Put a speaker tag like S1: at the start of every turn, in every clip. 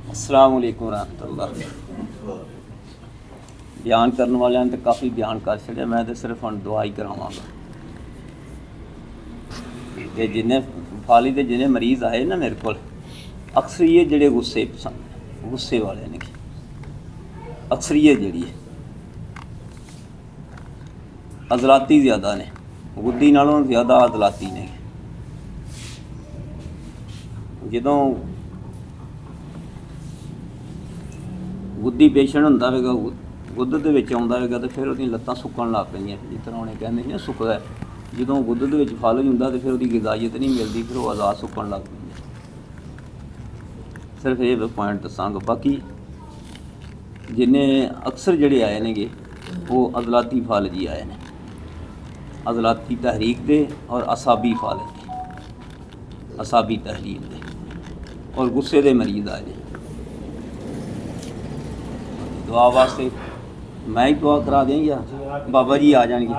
S1: अस्सलाम वालेकुम रहमतुल्लाह। बयान करने वाले तो काफ़ी बयान कर छड़िया, मैं तो सिर्फ हम दुआ ही करावांगा कि जिन्हें फाली के जिन्हें मरीज़ आए ना मेरे को अक्सरीयत जेह्ड़े गुस्से पसंद गुस्से वाले ने अक्सरीयत जी अजलाती ज़्यादा ने, गुद्दी नालों ज़्यादा अजलाती ने। जदों गुद्दी पेशेंट होंदा होगा, गुद्द दे विच आउंदा होगा तो फिर उहदी लत्तां सुक्कण लग पैंदियां, जिस तरह उहने कहंदे ना सुक्कदा है। जदों गुद्द दे विच फल हुंदा तो फिर उहदी गिज़ायत नहीं मिलदी, फिर वो आज़ाद सुक्कण लग पैंदी। सिर्फ ये पॉइंट दसांगा। बाकी जिन्ने अक्सर जिहड़े आए ने वो अज़लाती फल जी आए ने, अज़लाती तहरीक दे और असाबी फल दे, असाबी तहरीक दे और गुस्से दे मरीज़ आए ने। दुआ वास्ते मैं ही दुआ करा दें या बाबा जी आ जाएंगे?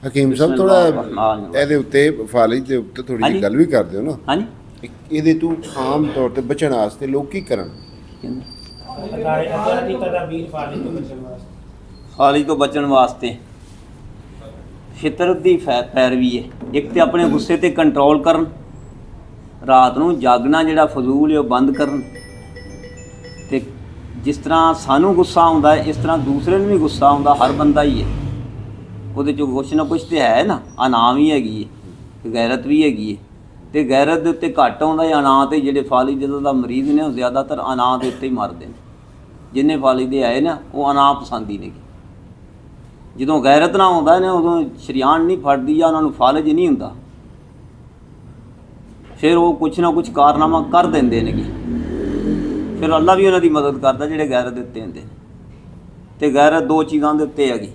S2: हकीम साहब थोड़ा ਇਹਦੇ ਉੱਤੇ ਫਾਲਿਜ ਦੇ ਉੱਤੇ ਥੋੜੀ ਜਿਹੀ ਗੱਲ ਵੀ ਕਰ ਦਿਓ ਨਾ।
S1: ਹਾਂਜੀ,
S2: ਇਹਦੇ ਤੋਂ ਆਮ ਤੌਰ ਤੇ ਬਚਣ ਵਾਸਤੇ ਲੋਕ ਕੀ ਕਰਨ?
S1: फालिज तो बचन वास्ते फितरत की पैरवी है। एक तो अपने गुस्से ते कंट्रोल करन, रात नूं जागना जिहड़ा फजूल है वो बंद करन। ते जिस तरह सानू गुस्सा आउंदा है इस तरह दूसरे नूं भी गुस्सा आउंदा, हर बंदा ही है ਉਹਦੇ 'ਚੋਂ कुछ ना कुछ तो है ना। अना भी हैगी है, गैरत भी हैगी है। तो गैरत के उत्ते घट आउंदा है, अना ते जिहड़े फालिज दा मरीज़ ने ज़्यादातर अना के उत्ते ही मरदे ने। जिन्ने फालिज दे आए ना वो अना पसंदी ने। जदों गैरत ना आउंदा ने उदों शरियान नहीं फड़दी या उन्हां नूं फालिज नहीं हुंदा, फिर वो कुछ ना कुछ कारनामा कर देंदे ने। फिर अल्लाह भी उन्हां दी मदद करदा जिहड़े गैरत दे उत्ते हुंदे ने। ते गैरत दो चीज़ां दे उत्ते हैगी,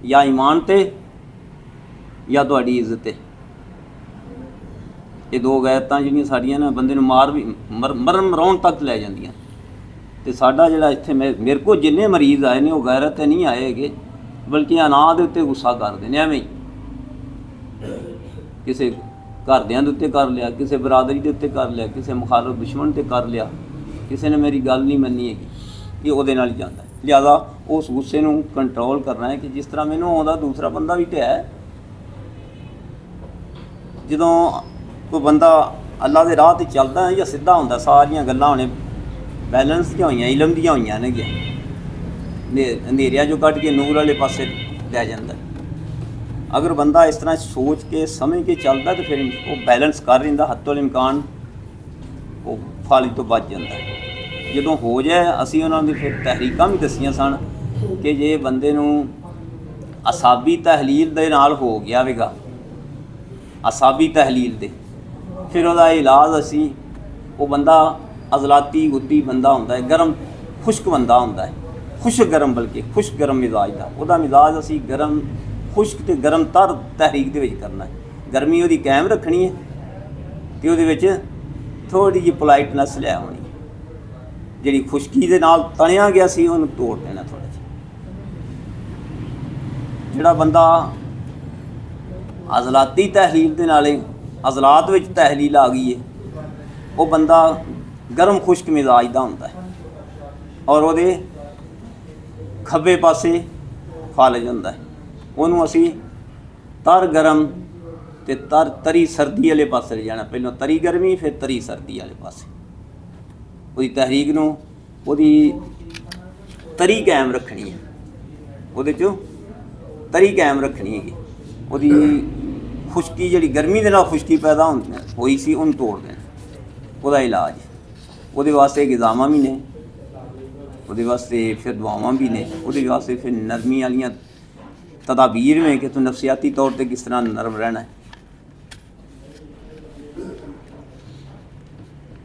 S1: या ईमान ते या तुहाडी इज्जत ते। ये दो गैरतां जिहड़ियां साडियां ना बंदे नूं मार भी मरण मराउण तक लै जांदियां। ते साडा जिहड़ा इत्थे मेरे को जिन्ने मरीज़ आए ने वो गैरत ते नहीं आए हैगे, बल्कि अना दे उत्ते गुस्सा करदे ने। एवें ही किसे घरदियां दे उत्ते कर लिया, किसे बरादरी दे उत्ते कर लिया, किसे मुखालफ दुश्मन ते कर लिया, किसी ने मेरी गल नहीं मन्नी हैगी, ये उहदे नाल ही जांदा है। लिहाजा उस गुस्से नूं कंट्रोल करना है कि जिस तरह मैनूं आउंदा दूसरा बंदा भी तो है। जदों कोई बंदा अल्लाह दे राह ते चलदा है या सीधा हुंदा, सारियां गल्लां उहने बैलेंस दियां होईयां, इलम दियां होईयां ने। अंधेरिया जो कट के नूर वाले पासे लै जांदा। अगर बंदा इस तरह सोच के समझ के चलता तो फिर वो बैलेंस कर रहिंदा, हत्तुल इम्कान वो फालिज तो बच जाता है। जदों हो जाए असीं उन्हां दी फिर तहरीकां भी दसियां सन कि जे बंदे नूं असाबी तहलील दे नाल हो गया होगा, असाबी तहलील दे, फिर उहदा इलाज असीं वो बंदा अज़लाती गुद्दी बंदा हुंदा है, गर्म खुश्क बंदा हुंदा है, खुश्क गर्म बल्कि खुश्क गर्म मिजाज का, उहदा मिजाज असीं गर्म खुश्क ते गर्म तर तहरीक दे विच करना है। गर्मी उहदी कायम रखनी है ते उहदे विच थोड़ी जी पोलाइटनेस लै आउणी। जिहड़ी खुश्की दे नाल तणिया गया सी उहनूं तोड़ देना थोड़ा जिहा। जिहड़ा बंदा अज़लाती तहलील दे नाले अज़लात विच तहलील आ गई है, वो बंदा गर्म खुश्क मिजाज दा हुंदा है और उहदे खब्बे पासे फालिज हुंदा है। उहनूं असीं तर गरम ते तर तरी सर्दी वाले पासे ले जाना। पहलों तरी गर्मी फिर तरी सर्दी वाले पासे ਉਹਦੀ तहरीक ਨੂੰ ਉਹਦੀ तरी कायम रखनी है, ਉਹਦੇ 'ਚੋਂ तरी कायम रखनी है। ਉਹਦੀ खुश्की जिहड़ी गर्मी ਦੇ ਨਾਲ खुश्की पैदा होई सी ਉਹਨੂੰ ਤੋੜ देना। ਉਹਦਾ इलाज ਉਹਦੇ वास्ते गिज़ावां भी ने, ਉਹਦੇ वास्ते फिर दुआवां भी ने, ਉਹਦੇ वास्ते फिर नरमी वालियां तदाबीर में कि तू नफसियाती तौर पर किस तरह नरम रहना है।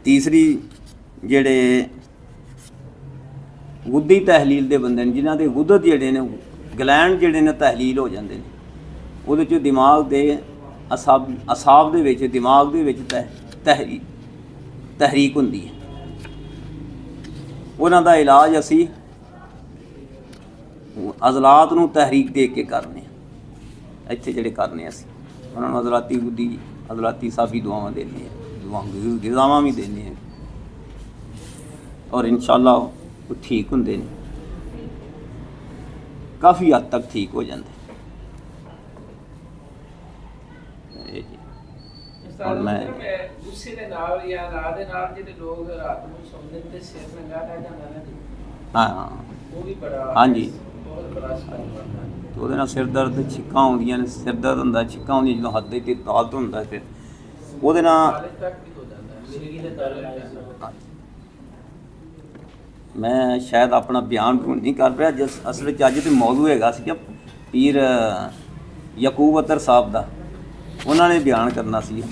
S1: तीसरी ਜਿਹੜੇ गुद्दी तहलील ਦੇ ਬੰਦੇ ਨੇ, ਜਿਨ੍ਹਾਂ ਦੇ ਗੁੱਦਤ ਜਿਹੜੇ ਨੇ ਗਲੈਂਡ ਜਿਹੜੇ ਨੇ ਤਹਲੀਲ ਹੋ ਜਾਂਦੇ ਨੇ, ਉਹਦੇ 'ਚ ਦਿਮਾਗ ਦੇ ਅਸਾਬ ਦੇ ਵਿੱਚ ਦਿਮਾਗ ਦੇ ਵਿੱਚ ਤਹਿਰੀਕ ਹੁੰਦੀ ਹੈ। ਉਹਨਾਂ ਦਾ ਇਲਾਜ ਅਸੀਂ ਅਜ਼ਲਾਤ ਨੂੰ ਤਹਿਰੀਕ ਦੇ ਕੇ ਕਰਨੇ ਇੱਥੇ ਜਿਹੜੇ ਕਰਨੇ ਅਸੀਂ ਉਹਨਾਂ ਨੂੰ ਅਜ਼ਲਾਤੀ ਗੁੱਦੀ अदलाती साफ़ी दुआवां देनी है, दुआ गिज़ावां भी देनी है। ਔਰ ਇਨਸ਼ਾਅੱਲਾ ਉਹ ਠੀਕ ਹੁੰਦੇ ਨੇ, ਕਾਫੀ ਹੱਦ ਤੱਕ ਠੀਕ ਹੋ ਜਾਂਦੇ। ਇਹ ਜੀ
S3: ਹੁਣ ਮੈਂ ਗੁੱਸੇ ਦੇ ਨਾਲ ਜਾਂ ਰਾਤ ਦੇ ਨਾਲ ਜਿਹੜੇ ਲੋਕ ਰਾਤ ਨੂੰ ਸੌਂਦੇ ਤੇ ਸਿਰ ਨੰਗਾ ਰਹਿ ਜਾਂਦਾ ਨਾ ਜੀ,
S1: ਹਾਂ
S3: ਉਹ ਵੀ ਬੜਾ
S1: ਹਾਂਜੀ।
S3: ਬਹੁਤ ਬੜਾ ਸਟਾਈਲ ਬਣਦਾ।
S1: ਤੇ ਉਹਦੇ ਨਾਲ ਸਿਰ ਦਰਦ, ਛਿੱਕਾਂ ਆਉਂਦੀਆਂ ਨੇ, ਸਿਰ ਦਰਦ ਹੁੰਦਾ, ਛਿੱਕਾਂ ਆਉਂਦੀਆਂ ਜਦੋਂ ਹੱਦ ਤੇ ਤਾਲਤ ਹੁੰਦਾ, ਫਿਰ ਉਹਦੇ ਨਾਲ
S3: ਹਾਲੇ ਤੱਕ ਵੀ ਹੋ ਜਾਂਦਾ ਹੈ, ਮੇਰੀ ਦੇ ਦਰਦ ਹੈ।
S1: ਮੈਂ ਸ਼ਾਇਦ ਆਪਣਾ ਬਿਆਨ ਨਹੀਂ ਕਰ ਰਿਹਾ, ਜਿਸ ਅਸਲ ਵਿੱਚ ਅੱਜ ਤੇ ਮੌਜੂ ਹੈਗਾ ਸੀ ਕਿ ਪੀਰ ਯਕੂਬ ਅਤਰ ਸਾਹਿਬ ਦਾ, ਉਹਨਾਂ ਨੇ ਬਿਆਨ ਕਰਨਾ ਸੀ।